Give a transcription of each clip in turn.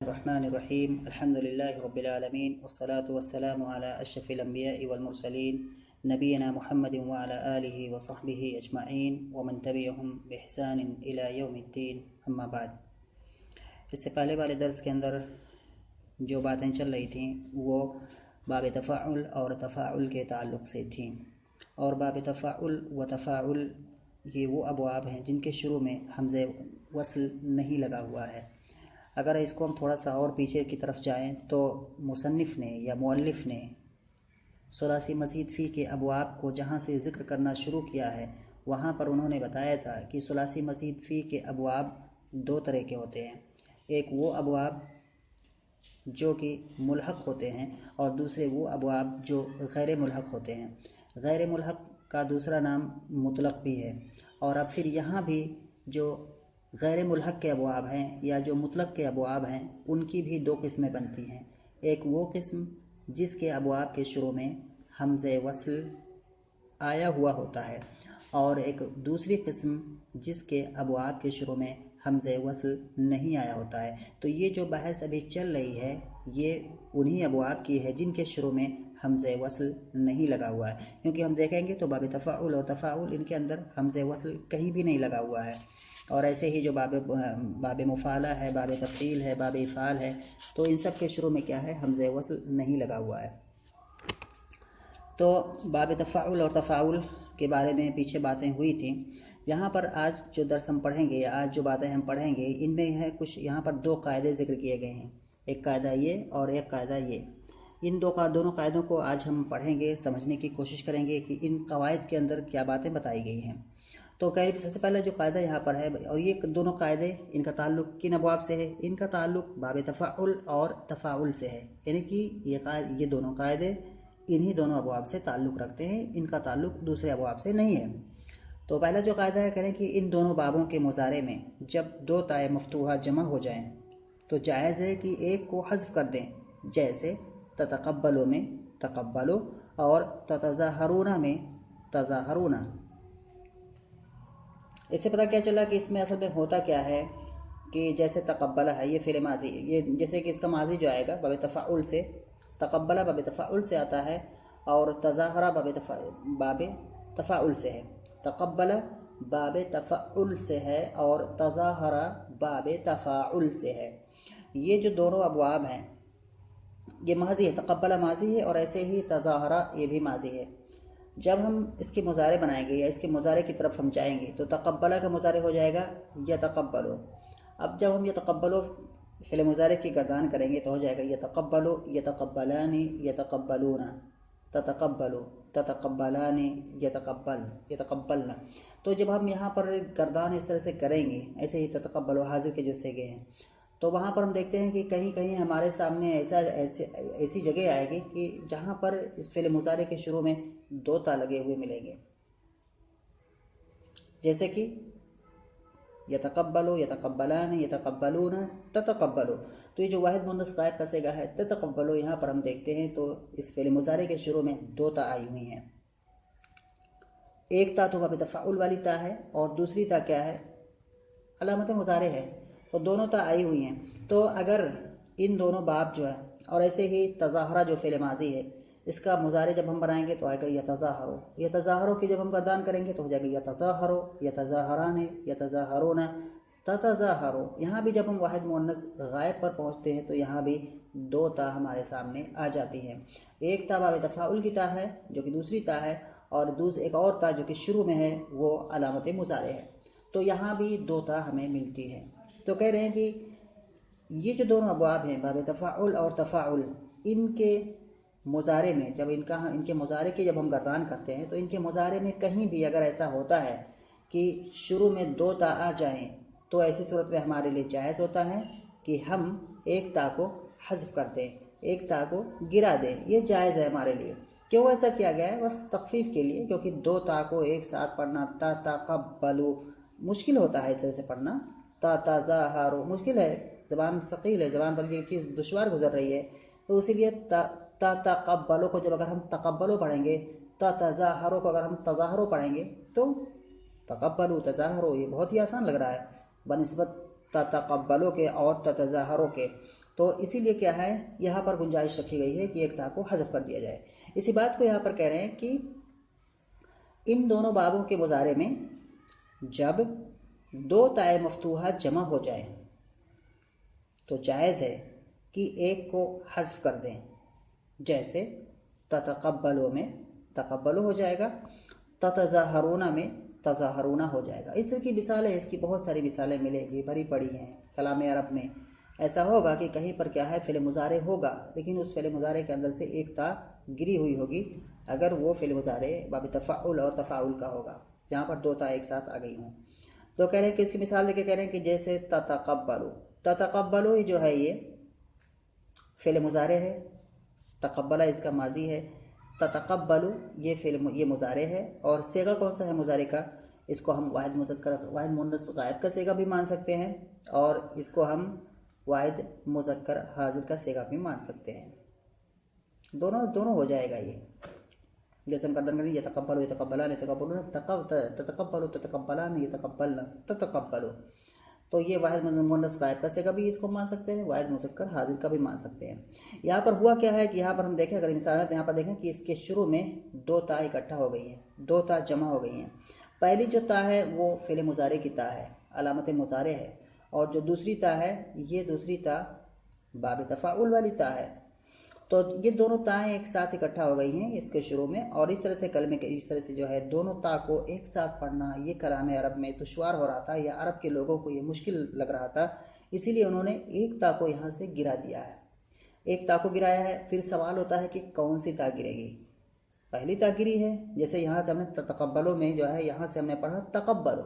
रहमानिर्रहीम अल्हम्दुलिल्लाहि रब्बिल आलमीन वस्सलातु वस्सलामु अला अशरफिल अंबियाइ वल मुरसलीन नबीना मुहम्मदिन व अला आलिहि व सहबिहि अजमाइन व मन तबिअहुम बिइहसानिन इला यौमिद्दीन अम्मा बाद। इससे पहले वाले दर्स के अंदर जो बातें चल रही थीं वो बाब तफ़ाउल और तफ़ाउल के ताल्लुक़ से थीं। और बाब तफ़ाउल व तफ़ाउल ये वो अबवाब हैं जिनके शुरू में हमज़े वस्ल नहीं लगा हुआ है। अगर इसको हम थोड़ा सा और पीछे की तरफ जाएं तो मुसन्निफ़ ने या मुअल्लिफ़ ने सुलासी मज़ीद फ़ी के अबवाब को जहाँ से ज़िक्र करना शुरू किया है वहाँ पर उन्होंने बताया था कि सुलासी मज़ीद फ़ी के अबवाब दो तरह के होते हैं। एक वो अबवाब जो कि मुल्हक़ होते हैं और दूसरे वो अबवाब जो गैर मुल्हक़ होते हैं। गैर मुल्हक़ का दूसरा नाम मुतलक़ भी है। और अब फिर यहाँ भी जो गैर मुल्हक़ के अबवाब हैं या जो मुतलक़ के अबवाब हैं उनकी भी दो किस्में बनती हैं। एक वो किस्म जिसके अबवाब के शुरू में हमज़े वस्ल आया हुआ होता है और एक दूसरी किस्म जिसके अबवाब के शुरू में हमज़े वस्ल नहीं आया होता है। तो ये जो बहस अभी चल रही है ये उन्हीं अबवाब की है जिनके शुरू में हमज़े वस्ल नहीं लगा हुआ है, क्योंकि हम देखेंगे तो बाब तफ़ाउल और तफ़ाउल इनके अंदर हमज़े वस्ल कहीं भी नहीं लगा हुआ है। और ऐसे ही जो बाब मुफ़ाला है, बाब तफ़ील है, बाब इफ़ाल है, तो इन सब के शुरू में क्या है, हमज़े वस्ल नहीं लगा हुआ है। तो बाब तफ़ाउल और तफ़ाउल के बारे में पीछे बातें हुई थी। यहाँ पर आज जो दर्स हम पढ़ेंगे या आज जो बातें हम पढ़ेंगे इनमें है कुछ यहाँ पर दो कायदे ज़िक्र किए गए हैं, एक कायदा ये और एक कायदा ये। इन दोनों कायदों को आज हम पढ़ेंगे, समझने की कोशिश करेंगे कि इन कवायद के अंदर क्या बातें बताई गई हैं। तो कह सबसे पहले जो कायदा यहाँ पर है, और ये दोनों कायदे इनका ताल्लुक़ किन अबवाब से है, इनका ताल्लुक़ बाब तफ़ाउल और तफ़ाउल से है। यानी कि ये दोनों कायदे इन्हीं दोनों अबवाब से ताल्लुक़ रखते हैं, इनका ताल्लुक़ दूसरे अबवाब से नहीं है। तो पहला जो कायदा है करें कि इन दोनों बाबों के मुज़ारे में जब दो ताए मफ्तूहा जमा हो जाएं तो जायज़ है कि एक को हज़्फ़ कर दें, जैसे ततक़ब्बलो में तक़ब्बलो और ततज़ाहरूना में तज़ाहरूना। इससे पता क्या चला कि इसमें असल में होता क्या है कि जैसे तक़ब्बला है ये फ़िल माज़ी, ये जैसे कि इसका माज़ी जो आएगा बाब तफ़ाउल से, तक़ब्बला बाब तफ़ाउल से आता है और तज़ाहरा बाब तफ़ाउल से है। तक़ब्बला बाब तफ़ाउल से है और तज़ाहरा बाब तफ़ाउल से है। ये जो दोनों अबवाब हैं ये माज़ी है, तक़ब्बला माज़ी है और ऐसे ही तज़ाहरा ये भी माज़ी है। जब हम इसके मुज़ारे बनाएंगे या इसके मुज़ारे की तरफ हम जाएंगे तो तक़ब्बला का मुज़ारे हो जाएगा यतक़ब्बलो। अब जब हम यतक़ब्बलो फ़िल मुज़ारे की गर्दान करेंगे तो हो जाएगा यतक़ब्बलो यतक़ब्बलानी यतक़ब्बलूना, ततक़ब्बलो ततक़ब्बलानी यतक़ब्बलना। तो जब हम यहाँ पर गर्दान इस तरह से करेंगे, ऐसे ही ततक़ब्बलो हाजिर के जो सेगे हैं, तो वहाँ पर हम देखते हैं कि कहीं कहीं हमारे सामने ऐसी जगह आएगी कि जहाँ पर इस फ़िल मुज़ारे के शुरू में दो ता लगे हुए मिलेंगे, जैसे कि यतक़ब्बलो यतक़ब्बलान यतक़ब्बलूना ततक़ब्बलो। तो ये जो वाहिद मुन्नस गायब का सेगा है ततक़ब्बलो, यहाँ पर हम देखते हैं तो इस फ़िल मुज़ारे के शुरू में दो ता आई हुई हैं। एक ता तो बाब तफ़ाउल वाली ता है और दूसरी ता क्या है, अलामत मुज़ारे है, तो दोनों ता आई हुई हैं। तो अगर इन दोनों बाब जो है, और ऐसे ही तज़ाहरा जो फ़िल माज़ी है इसका मुज़ारे जब हम बनाएंगे तो आएगा यतज़ाहरो। यतज़ाहरो की जब हम गर्दान करेंगे तो हो जाएगा यतज़ाहरो यतज़ाहराने यतज़ाहरोना ततज़ाहरो। यहाँ भी जब हम वाहिद मुअन्नस गायब पर पहुँचते हैं तो यहाँ भी दो ता हमारे सामने आ जाती हैं। एक ता बाब तफ़ाउल की ता है जो कि दूसरी ता है, और एक और ता जो कि शुरू में है वो अलामत मुज़ारे है। तो यहाँ भी दो ता हमें मिलती है। तो कह रहे हैं कि ये जो दोनों अबवाब हैं बाब तफ़ाउल और तफ़ाउल, इनके मुज़ारे में जब इनके मुज़ारे की जब हम गर्दान करते हैं तो इनके मुज़ारे में कहीं भी अगर ऐसा होता है कि शुरू में दो ता आ जाएं तो ऐसी सूरत में हमारे लिए जायज़ होता है कि हम एक ता को हज़्फ़ कर दें, एक ता को गिरा दें। ये जायज़ है हमारे लिए। क्यों ऐसा किया गया है? बस तख़फ़ीफ़ के लिए, क्योंकि दो ता को एक साथ पढ़ना ततक़ब्बलो मुश्किल होता है, इस तरह से पढ़ना ततज़ाहरो मुश्किल है, ज़बान सकील है, ज़बान पर ये चीज़ दुश्वार गुजर रही है। तो इसीलिए ततक़ब्बलो को जब अगर हम तक़ब्बलो पढ़ेंगे, ततज़ाहरो को अगर हम तज़ाहरो पढ़ेंगे तो तक़ब्बलो तज़ाहरो ये बहुत ही आसान लग रहा है बनिस्बत ततक़ब्बलो के और ततज़ाहरो के। तो इसीलिए क्या है, यहाँ पर गुंजाइश रखी गई है कि एक ता को हज़फ कर दिया जाए। इसी बात को यहाँ पर कह रहे हैं कि इन दोनों बाबों के मुजारे में जब दो ताए मफ्तूहा जमा हो जाए तो जायज़ है कि एक को हज़फ कर दें। जैसे ततक़ब्बलो में तक़ब्बलो हो जाएगा, ततज़ाहरूना में तज़ाहरूना हो जाएगा। इस तरह की मिसालें, इसकी बहुत सारी मिसालें मिलेगी, भरी पड़ी हैं कलाम अरब में। ऐसा होगा कि कहीं पर क्या है, फ़िल मुज़ारे होगा, लेकिन उस फ़िल मुज़ारे के अंदर से एक ता गिरी हुई होगी, अगर वो फ़िल मुज़ारे बाब तफ़ाउल और तफ़ाउल का होगा, जहाँ पर दो ता एक साथ आ गई हों। तो कह रहे हैं कि इसकी मिसाल देके कह रहे हैं कि जैसे ततक़ब्बलो, ततक़ब्बलो ही जो है ये फ़िल मुज़ारे है, तक़ब्बला इसका माजी है, ततक़ब्बलु ये मुज़ारे है। और सेगा कौन सा है मुज़ारे का, इसको हम वाहिद मुज़क्कर वाहिद मुअन्नस गायब का सेगा भी मान सकते हैं, और इसको हम वाहिद मुज़क्कर हाजिर का सेगा भी मान सकते हैं। दोनों हो जाएगा ये। जैसे हम गर्दन करें, यतक़ब्बलु यतक़ब्बलान यतक़ब्बलून, ततक़ब्बलु ततक़ब्बलान यतक़ब्बलन ततक़ब्बलु। तो ये वाहिद मुअन्नस गायब का सेगा भी इसको मान सकते हैं, वाहिद मुज़क्कर हाजिर का भी मान सकते हैं। यहाँ पर हुआ क्या है कि यहाँ पर हम देखें, अगर मिसाल है तो यहाँ पर देखें कि इसके शुरू में दो ता इकट्ठा हो गई हैं, दो ता जमा हो गई हैं। पहली जो ता है वो फ़िल मुज़ारे की ता है, अलामत मुज़ारे है, और जो दूसरी ता है ये दूसरी ता बाब तफ़ाउल वाली ता है। तो ये दोनों ताएँ एक साथ इकट्ठा हो गई हैं इसके शुरू में, और इस तरह से कलमे के इस तरह से जो है दोनों ता को एक साथ पढ़ना ये कलाम अरब में दुश्वार हो रहा था, या अरब के लोगों को ये मुश्किल लग रहा था, इसीलिए उन्होंने एक ता को यहाँ से गिरा दिया है, एक ता को गिराया है। फिर सवाल होता है कि कौन सी ता गिरेगी, पहली ता गिरी है, जैसे यहाँ से हमने तक़ब्बलो में जो है यहाँ से हमने पढ़ा तक़ब्बलो,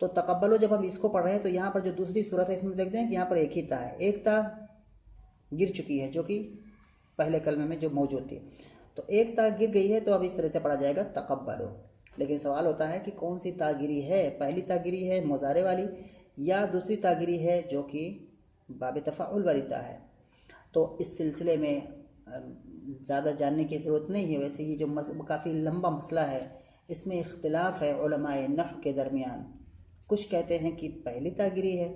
तो तक़ब्बलो जब हम इसको पढ़ रहे हैं तो यहाँ पर जो दूसरी सूरत है इसमें देखते हैं कि यहाँ पर एक ही ता है, एक ता गिर चुकी है जो कि पहले कलमे में जो मौजूद थी, तो एक ता गिर गई है, तो अब इस तरह से पढ़ा जाएगा तक़ब्बलो। लेकिन सवाल होता है कि कौन सी ता गिरी है, पहली ता गिरी है मुज़ारे वाली, या दूसरी ता गिरी है जो कि बाब तफ़ाउल वाली ता है। तो इस सिलसिले में ज़्यादा जानने की ज़रूरत नहीं है। वैसे ये जो काफ़ी लंबा मसला है, इसमें इख्तिलाफ़ है उलमाए नहव के दरमियान। कुछ कहते हैं कि पहली ता गिरी है,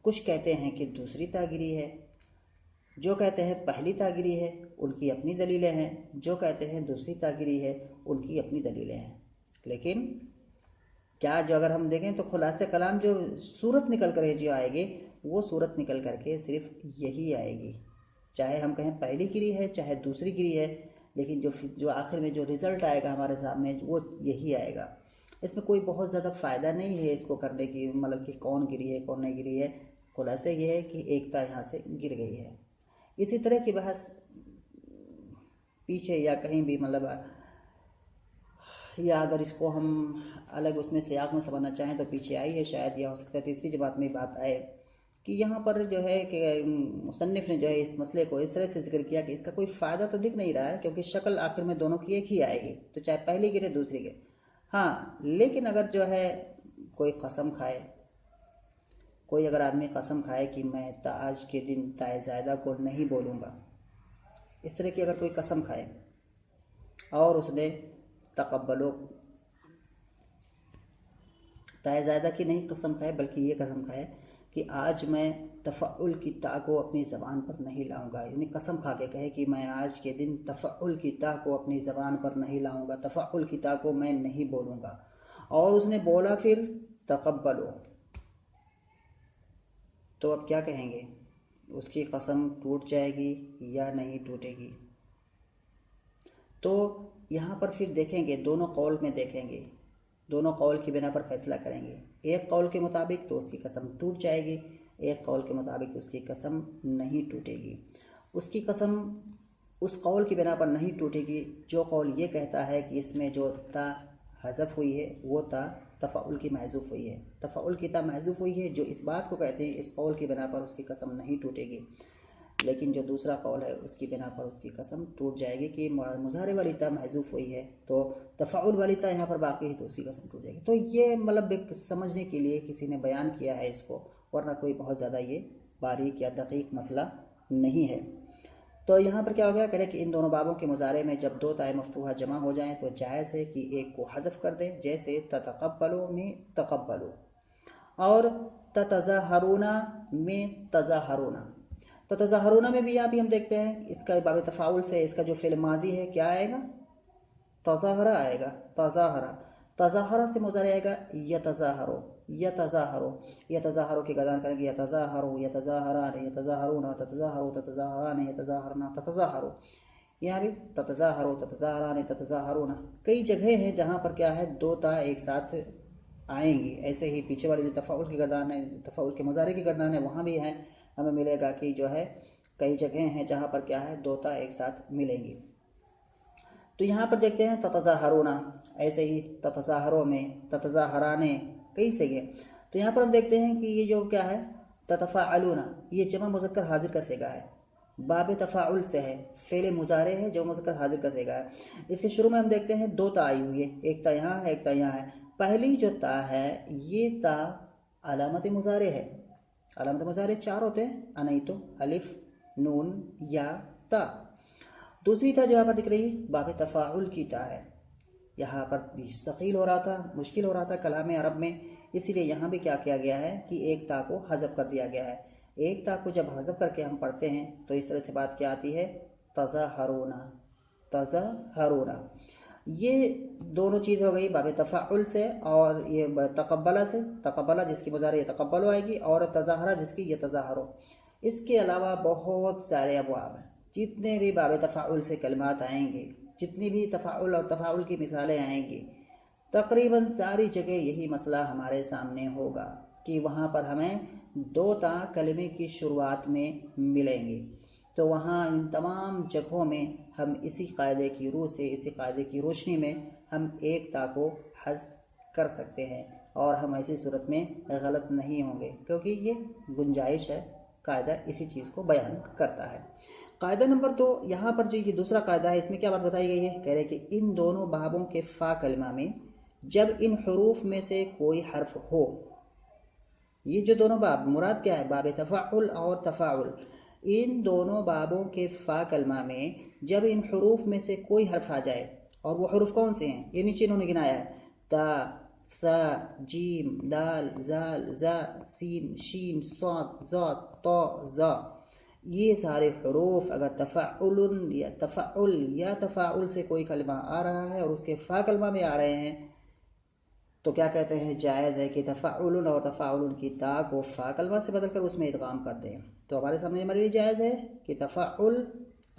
कुछ कहते हैं कि दूसरी ता गिरी है। जो कहते हैं पहली ता गिरी है उनकी अपनी दलीलें हैं, जो कहते हैं दूसरी ता गिरी है उनकी अपनी दलीलें हैं। लेकिन क्या जो अगर हम देखें तो खुलासे कलाम जो सूरत निकल कर जो आएगी, वो सूरत निकल कर के सिर्फ यही आएगी, चाहे हम कहें पहली गिरी है चाहे दूसरी गिरी है, लेकिन जो आखिर में जो रिज़ल्ट आएगा हमारे सामने वो यही आएगा। इसमें कोई बहुत ज़्यादा फ़ायदा नहीं है इसको करने की, मतलब कि कौन गिरी है कौन नहीं गिरी है। खुलासे ये है कि एक ता यहाँ से गिर गई है। इसी तरह की बहस पीछे या कहीं भी, मतलब या अगर इसको हम अलग उसमें सियाक में समझना चाहें तो पीछे आई है शायद, या हो सकता है तीसरी जमात में बात आए कि यहाँ पर जो है कि मुसन्निफ़ ने जो है इस मसले को इस तरह से जिक्र किया कि इसका कोई फ़ायदा तो दिख नहीं रहा है, क्योंकि शक्ल आखिर में दोनों की एक ही आएगी, तो चाहे पहली गिरे दूसरी गिरे। हाँ, लेकिन अगर जो है कोई कसम खाए, कोई अगर आदमी कसम खाए कि मैं आज के दिन ताए ज़ायदा को नहीं बोलूँगा, इस तरह की अगर कोई कसम खाए और उसने तक़ब्बलो ताए ज़ायदा की नहीं कसम खाए, बल्कि ये कसम खाए कि आज मैं तफ़अुल की ता को अपनी ज़बान पर नहीं लाऊंगा, यानी कसम खा के कहे कि मैं आज के दिन तफ़अुल की ता को अपनी ज़बान पर नहीं लाऊंगा, तफ़अुल की ता को मैं नहीं बोलूँगा, और उसने बोला फिर तक़ब्बलो, तो अब क्या कहेंगे, उसकी कसम टूट जाएगी या नहीं टूटेगी। तो यहाँ पर फिर देखेंगे, दोनों कौल में देखेंगे, दोनों कौल की बिना पर फैसला करेंगे। एक कौल के मुताबिक तो उसकी कसम टूट जाएगी, एक कौल के मुताबिक उसकी कसम नहीं टूटेगी। उसकी कसम उस कौल की बिना पर नहीं टूटेगी जो कौल ये कहता है कि इसमें जो ता हज़फ हुई है वो ता तफ़ाउल की महज़ूफ़ हुई है, तफ़ाउल की ता महज़ूफ़ हुई है, जो इस बात को कहते हैं इस कौल की बिना पर उसकी कसम नहीं टूटेगी। लेकिन जो दूसरा कौल है उसकी बिना पर उसकी कसम टूट जाएगी कि मुज़ारे वाली ता महज़ूफ़ हुई है, तो तफ़ाउल वाली ता यहाँ पर बाकी है, तो उसकी कसम टूट जाएगी। तो ये मतलब एक समझने के लिए किसी ने बयान किया है इसको, वरना कोई बहुत ज़्यादा ये बारीक या दक़ीक़ मसला नहीं है। तो यहाँ पर क्या हो गया, कह रहे कि इन दोनों बाबों के मुज़ारे में जब दो ताए मफ्तूहा जमा हो जाएँ तो जायज़ है कि एक को हज़फ कर दें, जैसे ततक़ब्बलो में तक़ब्बलो, और ततज़ाहरूना में तज़ाहरूना। ततज़ाहरूना में भी यहाँ भी हम देखते हैं इसका बाब तफ़ाउल से इसका जो फ़िल माजी है क्या आएगा, तज़ाहरा आएगा। तज़ाहरा, तज़ाहरा से मुज़ारे आएगा यतज़ाहरो, यतज़ाहरो, यतज़ाहरो की गर्दान करेंगे यतज़ाहरो, यतज़ाहरान, यतज़ाहरूना, ततज़ाहरो, ततज़ाहरान, यतज़ाहरना, ततज़ाहरो। यहाँ भी ततज़ाहरो, ततज़ाहरान, ततज़ाहरूना। कई जगह हैं जहाँ पर क्या है दो ता एक साथ आएंगी। ऐसे ही पीछे वाली जो तफ़ाउल की गर्दान है, तफ़ाउल के मुज़ारे की गर्दान है, वहाँ भी है, हमें मिलेगा कि जो है कई जगह हैं जहाँ पर क्या है दो ता एक साथ मिलेंगी। तो यहाँ पर देखते हैं ततज़ाहरूना, ऐसे ही ततज़ाहरों में, ततज़ाहराने, कई से गए। तो यहाँ पर हम देखते हैं कि ये जो क्या है ततफ़ाअलूना, ये जमा मुज़क्कर हाजिर का सेगा है, बाब तफ़ाउल से है, फ़ेल मुज़ारे है, जमा मुज़क्कर हाजिर का सेगा है। इसके शुरू में हम देखते हैं दो ता आई हुई है, एक ता यहाँ है, एक ता यहाँ है। पहली जो ता है ये ता अलामत मुज़ारे है। अलामत मुज़ारे चार होते हैं, अनैतो, अलिफ, नून, या, ता। दूसरी ता जो यहाँ पर दिख रही है बाब तफ़ाउल की ता है। यहाँ पर सकील हो रहा था, मुश्किल हो रहा था कलाम अरब में, इसीलिए यहाँ भी क्या किया गया है कि एक ता को हज़फ कर दिया गया है। एक ता को जब हज़फ करके हम पढ़ते हैं तो इस तरह से बात क्या आती है, तज़ाहरूना, तज़ाहरूना। ये दोनों चीज़ हो गई बाब तफ़ाउल से, और ये तक़ब्बला से, तक़ब्बला जिसकी मुज़ारे ये तक़ब्बलो आएगी, और तज़ाहरा जिसकी ये तज़ाहरो। इसके अलावा बहुत सारे अबवाब हैं, जितने भी बाब तफ़ाउल से कलिमात आएंगे, जितनी भी तफ़ाउल और तफ़ाउल की मिसालें आएंगी, तकरीबन सारी जगह यही मसला हमारे सामने होगा कि वहाँ पर हमें दो ता कलमे की शुरुआत में मिलेंगी। तो वहाँ इन तमाम जगहों में हम इसी कायदे की रूह से, इसी कायदे की रोशनी में हम एक ता को हज़्फ कर सकते हैं, और हम ऐसी सूरत में गलत नहीं होंगे, क्योंकि ये गुंजाइश है, कायदा इसी चीज़ को बयान करता है। कायदा नंबर 2 यहाँ पर जो ये दूसरा कायदा है, इसमें क्या बात बताई गई है, कह रहे कि इन दोनों बाबों के फ़ा कलमा में जब इन हरूफ में से कोई हर्फ हो, ये जो दोनों बाब मुराद क्या है, बाब तफ़ाउल और तफ़ाउल, इन दोनों बाबों के फ़ा कलमा में जब इन हरूफ में से कोई हर्फ आ जाए, और वो हरूफ कौन से हैं, ये नीचे इन्होंने गिनाया है, ता, सा, जीम, दाल, जाल, जा, सीन, शीन, सौद, ज़ा, तो, ज़ा, ये सारे हरूफ अगर तफ़ाउल या तफ़ाउल से कोई कलमा आ रहा है और उसके फ़ा कलमा में आ रहे हैं, तो क्या कहते हैं, जायज़ है कि तफ़ाउल और तफ़ाउल की ता को फ़ा कलमा से बदल कर उसमें इदगाम कर दें। तो हमारे सामने हमारे लिए जायज़ है कि तफ़ाउल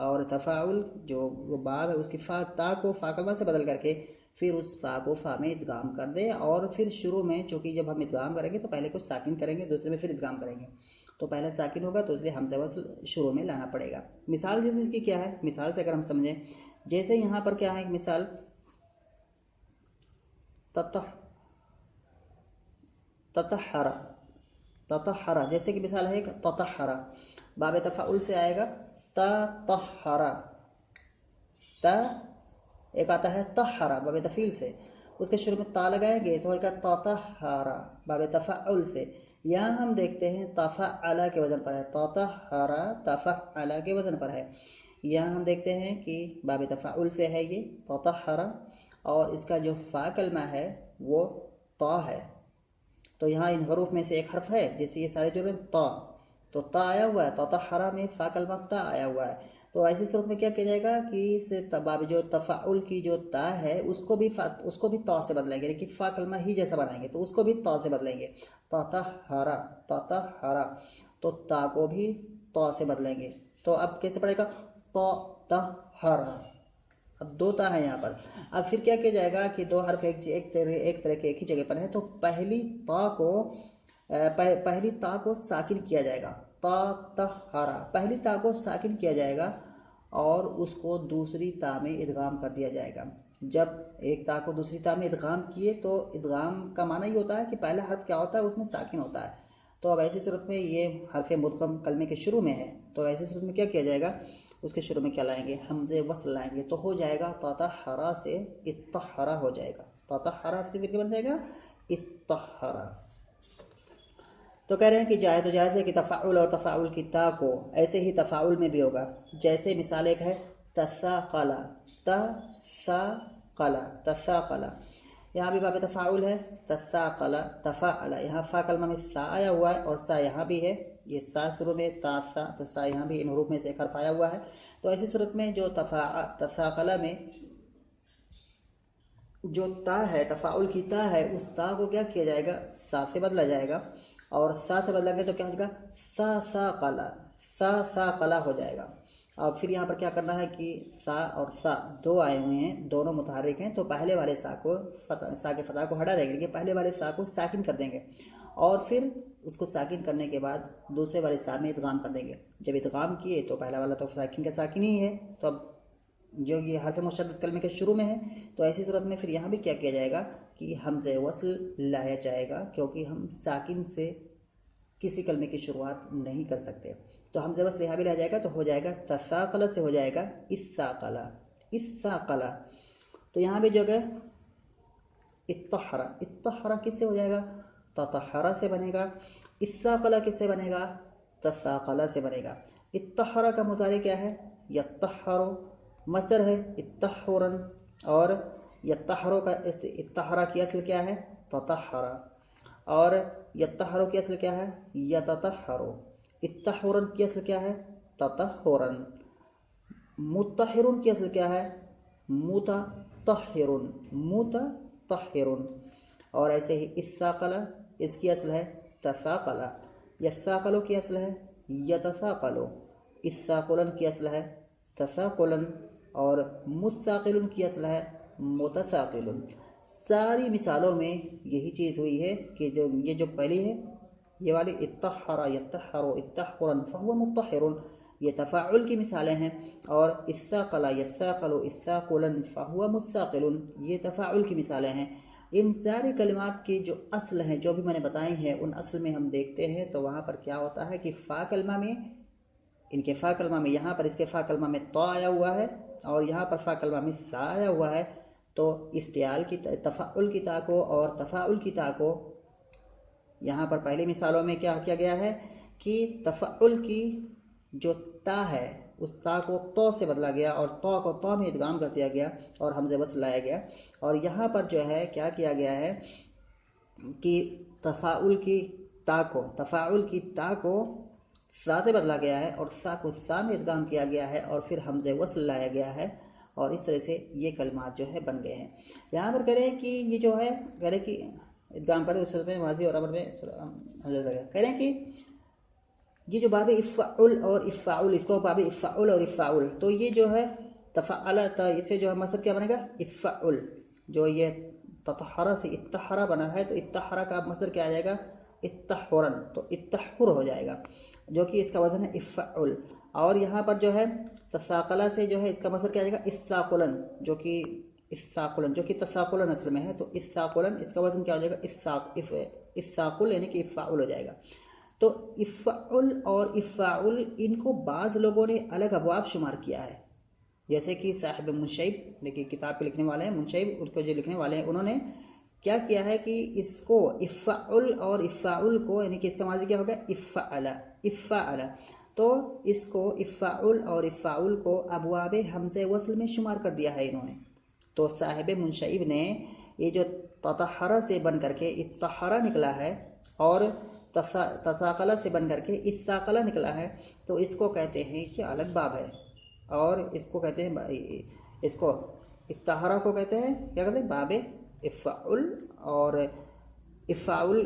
और तफ़ाउल जो वो बाब है उसकी ता को फ़ा कलमा से बदल करके फिर उस फ़ा को फ़ा में इदगाम कर दें, और फिर शुरू में चूँकि जब हम इदगाम करेंगे तो पहले कुछ साकिन करेंगे, दूसरे में फिर इदगाम करेंगे, तो पहले साकिन होगा तो इसलिए हमज़ा वस्ल शुरू में लाना पड़ेगा। मिसाल जैसे इसकी क्या है, मिसाल से अगर हम समझें, जैसे यहाँ पर क्या है मिसाल, ततहरा, ततहरा, जैसे कि मिसाल है ततहरा, बाब तफ़ाउल से आएगा ततहरा, ता, एक आता है तहरा बाब तफ़ील से, उसके शुरू में ता लगाएंगे तो होगा ततहरा बाब तफ़ाउल से। यहाँ हम देखते हैं तफ़अला के वज़न पर है, ततहरा तफ़अला के वज़न पर है। यहाँ हम देखते हैं कि बाब तफ़ाउल से है ये ततहरा, और इसका जो फ़ा कलमा है वो ता है। तो यहाँ इन हरूफ में से एक हर्फ है, जैसे ये सारे जो हैं ता, तो ता आया हुआ है, ततहरा में फ़ा कलमा ता आया हुआ है। तो ऐसी सूरत में क्या किया जाएगा कि इस बाब जो तफ़ाउल की जो ता है उसको भी ता से बदलेंगे, लेकिन फ़ा कलमा ही जैसा बनाएंगे तो उसको भी ता से बदलेंगे, ततहरा, ततहरा, तो ता को भी ता से बदलेंगे। तो अब कैसे पड़ेगा, ततहरा, अब दो ता है यहाँ पर। अब फिर क्या किया जाएगा कि दो हर्फ एक तरह के एक ही जगह पर है, तो पहली ता को साकिन किया जाएगा, ततहरा, पहली ता को साकिन किया जाएगा और उसको दूसरी ता में इदगाम कर दिया जाएगा। जब एक ता को दूसरी ता में इदगाम किए तो इदगाम का माना ही होता है कि पहला हर्फ क्या होता है, उसमें साकिन होता है। तो अब ऐसी सूरत में ये हर्फ मुदगम कलमे के शुरू में है, तो ऐसी सूरत में क्या किया जाएगा, उसके शुरू में क्या लाएंगे, हमज़े वस्ल लाएंगे, तो हो जाएगा ततहरा से इत्तहरा हो जाएगा, ततहरा से फिर बन जाएगा इत्तहरा। तो कह रहे हैं कि जायज़ तो जायज़ है कि तफ़ाउल और तफ़ाउल की ता को ऐसे ही तफ़ाउल में भी होगा। जैसे मिसाल एक है तसाक़ला, तसाक़ला, तसाक़ला, यहाँ भी बाब तफ़ाउल है, तसाक़ला, तफ़ाअला, यहाँ फ़ा कलमा में सा आया हुआ है और सा यहाँ भी है, ये सा शुरू में ता सा, तो सा यहाँ भी इन हरूफ में से एक हर्फ आया हुआ है। तो ऐसी सूरत में जो तसाकला में जो ता है, तफाउल की ता है, उस ता को क्या किया जाएगा, सा से बदला जाएगा, और सा से बदलेंगे तो क्या हो जाएगा, सा कला, सा कला हो जाएगा। अब फिर यहाँ पर क्या करना है कि सा और सा दो आए हुए हैं, दोनों मुतहर्रिक हैं, तो पहले वाले सा को सा के फतह को हटा देंगे, लेकिन पहले वाले सा को साकिन कर देंगे, और फिर उसको साकिन करने के बाद दूसरे वाले सा में इदगाम कर देंगे। जब इदगाम किए तो पहला वाला तो साकिन का साकिन ही है, तो अब जो ये हर्फ मुशद्दद कलमे के शुरू में है, तो ऐसी सूरत में फिर यहाँ भी क्या किया जाएगा कि हमज़े वस्ल लाया जाएगा, क्योंकि हम साकिन से किसी कलमे की शुरुआत नहीं कर सकते। तो हमज़े वस्ल यहाँ भी लाया जाएगा, तो हो जाएगा तसाकला से हो जाएगा इस्साकला, इस्साकला। तो यहाँ भी जो है इत्तहरा, इत्तहरा किससे हो जाएगा, ततहरा से बनेगा। इस्साकला किससे बनेगा, तसाकला से बनेगा। इत्तहरा का मुज़ारी क्या है, यत्तहरो, मस्दर है इत्तहरन, और यत्तहरो का इत्तहरा की असल क्या है, ततहरा, और यत्तहरो की असल क्या है, यततहरो। इत्तहरन की असल क्या है, ततहरन। मुत्तहिरुन की असल क्या है, मुततहिरुन, मुततहिरुन। और ऐसे ही इस्साकला, इसकी असल है तसाकला। यस्साकलो की असल है यतसाकलो। इस्साकुलन की असल है तसाकुलन, और मुस्साकिलुन की असल है मुतसाकिलुन। सारी मिसालों में यही चीज़ हुई है कि जो पहली है ये वाली इत्तहरा यत्तहरो इत्तहरन फहुव मुत्तहिरुन, ये तफ़ाउल की मिसालें हैं, और इस्साकला यस्साकलो इस्साकुलन फहुव मुस्साकिलुन, ये तफ़ाउल की मिसालें हैं। इन सारे कलिमात की जो असल हैं, जो भी मैंने बताई हैं, उन असल में हम देखते हैं तो वहाँ पर क्या होता है कि फ़ा कलमा में, इनके फ़ा कलमा में, यहाँ पर इसके फ़ा कलमा में तो आया हुआ है, और यहाँ पर फ़ा कलमा में सा आया हुआ है। तो इफ्तियाल की तफ़ाउल की ता को और तफ़ाउल की ता को यहाँ पर पहली मिसालों में क्या किया गया है कि तफ़ाउल की जो ता है उस ता को तो से बदला गया, और तो को तो में इदगाम कर दिया गया, और हमज़े वस्ल लाया गया। और यहाँ पर जो है क्या किया गया है कि तफ़ाउल की ता को सा से बदला गया है, और सा को सा में इदगाम किया गया है, और फिर हमज़े वस्ल लाया गया है, और इस तरह से ये कलमात जो है बन गए हैं। यहाँ पर करें कि ये जो है करें कि इदगाम करें उस में माजी और अमर में हमज़े लगा, करें कि ये जो बाब इफ़ाउल और इफ़ाउल, इसको बाब इफ़ाउल और इफ़ाउल, तो ये जो है तफ़अला, इसे जो है मसदर क्या बनेगा, इफ़ाउल। जो ये ततहरा से इत्तहरा बना है, तो इत्तहरा का मसदर क्या आ जाएगा, इत्तहरन, तो इत्तहर हो जाएगा, जो कि इसका वज़न है इफ़ाउल। और यहाँ पर जो है तसाकला से जो है इसका मसदर क्या आ जाएगा, इस्साकुलन, जो कि तसाकुलन असल में है, तो इस्साकुलन, इसका वज़न क्या हो जाएगा, इस्साकुल, यानी कि इफ़ाउल हो जाएगा। तो इफ़ाउल और इफ़ाउल, इनको बाज़ लोगों ने अलग अबवाब शुमार किया है, जैसे कि साहिब मुनशइब, देखिए किताब के लिखने वाले हैं मुनशइब, उनको जो लिखने वाले हैं उन्होंने क्या किया है कि इसको इफ़ाउल और इफ़ाउल को, यानी कि इसका माज़ी क्या होगा, इफ़ाअला, तो इसको इफ़ाउल और इफ़ाउल को अबवाब हमज़े वस्ल में शुमार कर दिया है इन्होंने। तो साहिब मुनशइब ने ये जो ततहरा से बन करके इत्तहरा निकला है, और तसाकला से बन करके इस्साकला निकला है, तो इसको कहते हैं कि अलग बाब है, और इसको कहते हैं, इसको इत्तहरा को कहते हैं क्या कहते हैं, बाब इफ़ाउल, और इफ़ाउल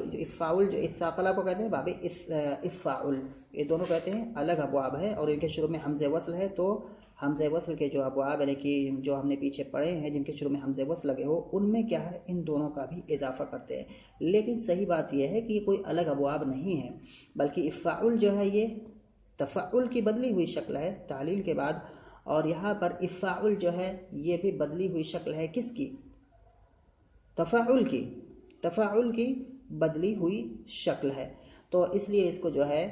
जो इस्साकला को कहते हैं बाब इफ़ाउल। ये दोनों कहते हैं अलग अबवाब है, और इनके शुरू में हमज़े वस्ल है। तो हमज़े वस्ल के जो अबवाब, यानी कि जो हमने पीछे पढ़े हैं जिनके शुरू में हमज़े वस्ल लगे हो, उनमें क्या है, इन दोनों का भी इजाफा करते हैं। लेकिन सही बात यह है कि ये कोई अलग अबवाब नहीं है, बल्कि इफ़ाउल जो है ये तफ़ाउल की बदली हुई शक्ल है तालील के बाद, और यहाँ पर इफ़ाउल जो है ये भी बदली हुई शक्ल है, किसकी, तफ़ाउल की बदली हुई शक्ल है। तो इसलिए इसको जो है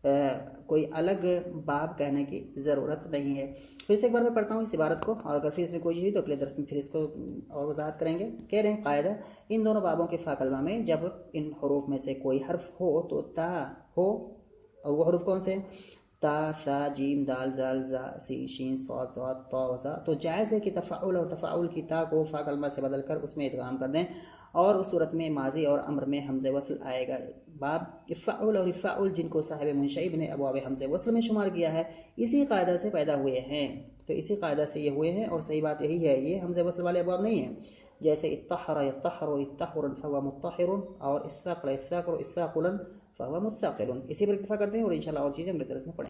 कोई अलग बाब कहने की ज़रूरत नहीं है। फिर से एक बार मैं पढ़ता हूँ इस इबारत को, और अगर फिर इसमें कोई चीज़ हुई तो अगले दर्स में फिर इसको और वजाहत करेंगे। कह रहे हैं कायदा, इन दोनों बाबों के फ़ा कलमा में जब इन हरूफ में से कोई हर्फ हो तो ता हो, और वो हरूफ कौन से हैं, ता, सा, जीम, दाल, जाल, जा, सीन, शीन, सौद, ज़ाद, तो, वज़ा, तो जायज़ है कि तफ़ाउल और तफ़ाउल की ता को फ़ा कलमा से बदल कर उसमें इदगाम कर दें, और उस सूरत में माजी और अम्र में हमज़े वस्ल आएगा, बाब इफ़ाउल और इफ़ाउल जिनको साहिब मुंशइब ने अबवाब हमज़े वस्ल में शुमार किया है, इसी कायदा से पैदा हुए हैं। तो इसी कायदा से ये हुए हैं और सही बात यही है, ये हमज़े वस्ल वाले अबवाब नहीं है। जैसे इत्तहर यत्तहरु इत्तहरुन फहुव मुत्तहिरुन और इस्साक़ल इस्साक़रु इस्साक़ुलन फहुव मुत्साक़िलुन। इसी पर इत्तिफ़ाक़ करते हैं और इंशाअल्लाह और चीज़ें अगले दर्स में पढ़ेंगे।